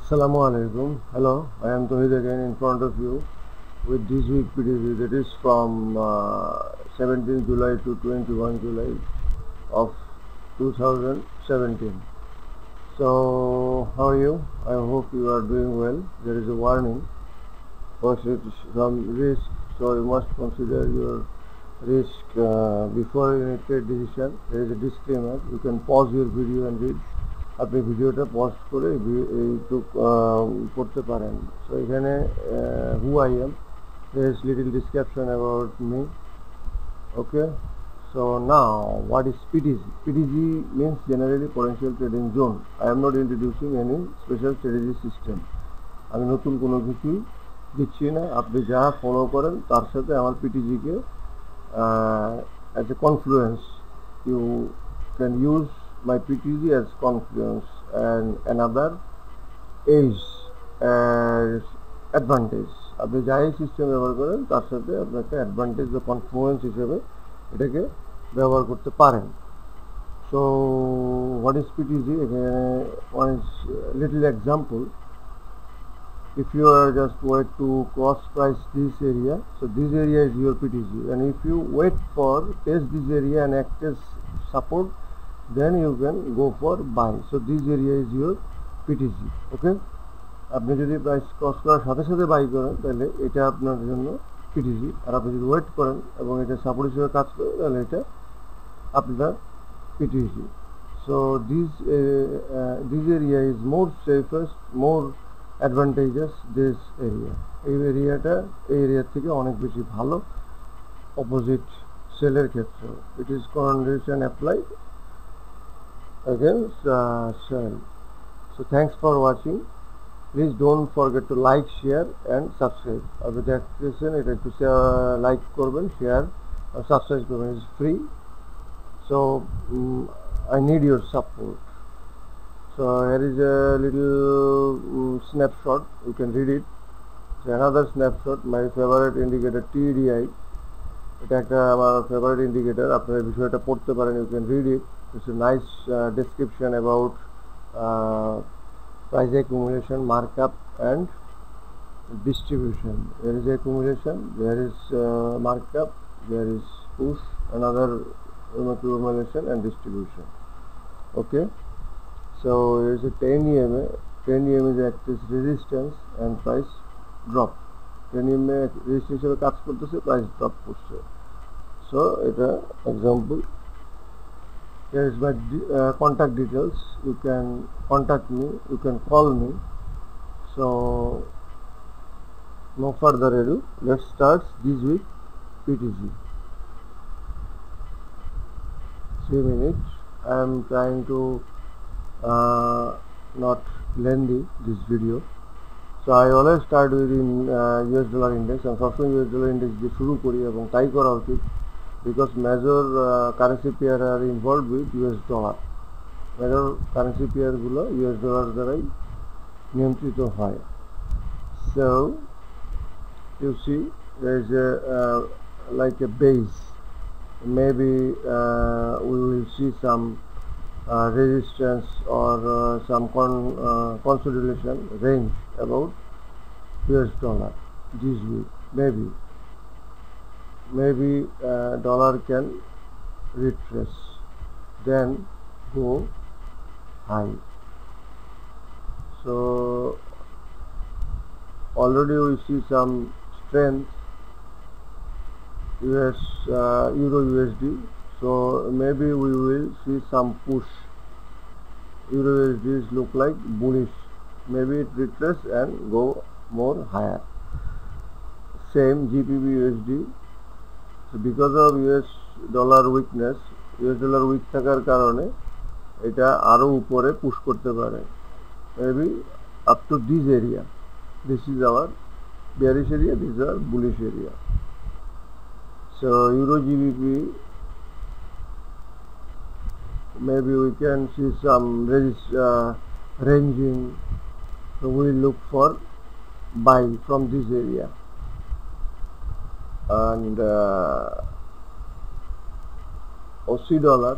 Assalamu alaikum. Hello, I am Tohid again in front of you with this week PTC, that is from 17 July to 21 July of 2017. So, how are you? I hope you are doing well. There is a warning for some risk, so you must consider your risk before you make a decision. There is a disclaimer. You can pause your video and read. আপনি ভিডিওটা pause করে একটু পড়তে পারেন। So এখানে who I am, there is little description about me. Okay, so now what is PTG? PTG means generally potential trading zone. I am not introducing any special strategy system. আমি নতুন কোনো কিছুই দিচ্ছি না, আপনি যা ফলো করেন তার সাথে আমার পিটিজিকে as a confluence you can use my PTG as confluence and another is as advantage. আপনি যাই সিস্টেম ব্যবহার করেন তার সাথে আপনি একটা অ্যাডভান্টেজ বা কনফ্লুয়েন্স হিসেবে এটাকে ব্যবহার করতে পারেন। So what is PTG? এখানে one is little example. If you are just wait to cross price this area, so this area is your PTG, and if you wait for test this area and act as support, then you can go for buy. So this area is your PTG. Okay, আপনি যদি price cross করার সাথে সাথে by করেন তাহলে এটা আপনার জন্য পিটিজি, আর আপনি যদি ওয়েট করেন এবং এটা সাপোর্ট হিসেবে কাজ করেন তাহলে এটা আপনার PTG. So this area is more safest, more advantageous. this area, এই এরিয়ার থেকে অনেক বেশি ভালো অপোজিট সেলের ক্ষেত্রে. it is condition applied against sell. So thanks for watching. Please don't forget to like, share and subscribe. আপনি দেখতেছেন এটা একটু লাইক করবেন, শেয়ার আর সাবস্ক্রাইব করবেন. It's free. So I need your support. So here is a little snapshot, you can read it. So another snapshot, my favorite indicator TDI. এটা একটা আমার favourite indicator, আপনারা বিষয়টা পড়তে পারেন. You can read it. It's a nice description about price accumulation, markup and distribution. There is accumulation, there is markup, there is push, another accumulation and distribution. Okay, so there is a 10 EMA. 10 EMA is act as resistance and price drop. 10 EMA resistance হিসেবে কাজ করতেছে, price drop করছে. So এটা example. Here is my contact details. You can contact me, you can call me. So no further ado, let's start this week PTG. 3 minutes. I am trying to not lengthy this video. So I always start with US dollar index, and সবসময় US dollar index দিয়ে শুরু করি এবং তাই করা উচিত, because major currency pair are involved with US dollar. Major currency pair গুলো US dollar দ্বারাই নিয়ন্ত্রিত হয়. So you see there is a like a base. Maybe we will see some resistance or some consolidation range about US dollar this week. Maybe dollar can retrace, then go high. So already we see some strength Euro USD. So maybe we will see some push. Euro USD look like bullish. Maybe it retrace and go more higher. Same GBP USD. So because of US dollar weakness, US dollar weak থাকার কারণে এটা আরো উপরে push করতে পারে. Maybe up to this area. This is our bearish area, this is our bullish area. So Euro GBP, maybe we can see some ranging. So we look for buy from this area. And Aussie dollar,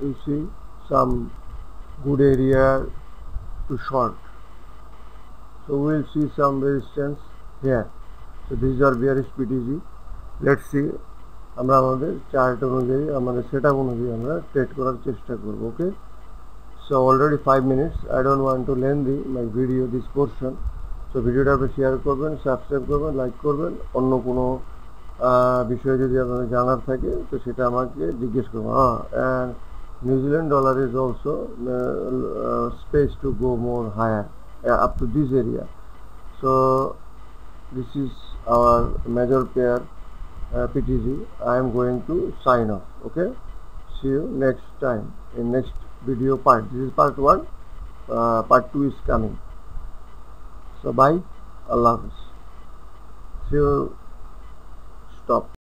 you see some good area to short. So we'll see some resistance here. So this is our bearish PTG. Let's see আমরা আমাদের chart অনুযায়ী আমাদের setup অনুযায়ী আমরা trade করার চেষ্টা করব. ওকে, so already 5 minutes. I don't want to lengthy my video this portion. So ভিডিওটা আপনি শেয়ার করবেন, সাবস্ক্রাইব করবেন, লাইক করবেন. অন্য কোনো বিষয় যদি আপনাদের জানার থাকে তো সেটা আমাকে জিজ্ঞেস করবেন. And New Zealand dollar is also space to go more higher up to this area. So this is our major pair PTG. I am going to sign off. Okay, see you next time in next video part. This is part 1. Part 2 is coming. So bye. Allah Hafiz. See you. Stop.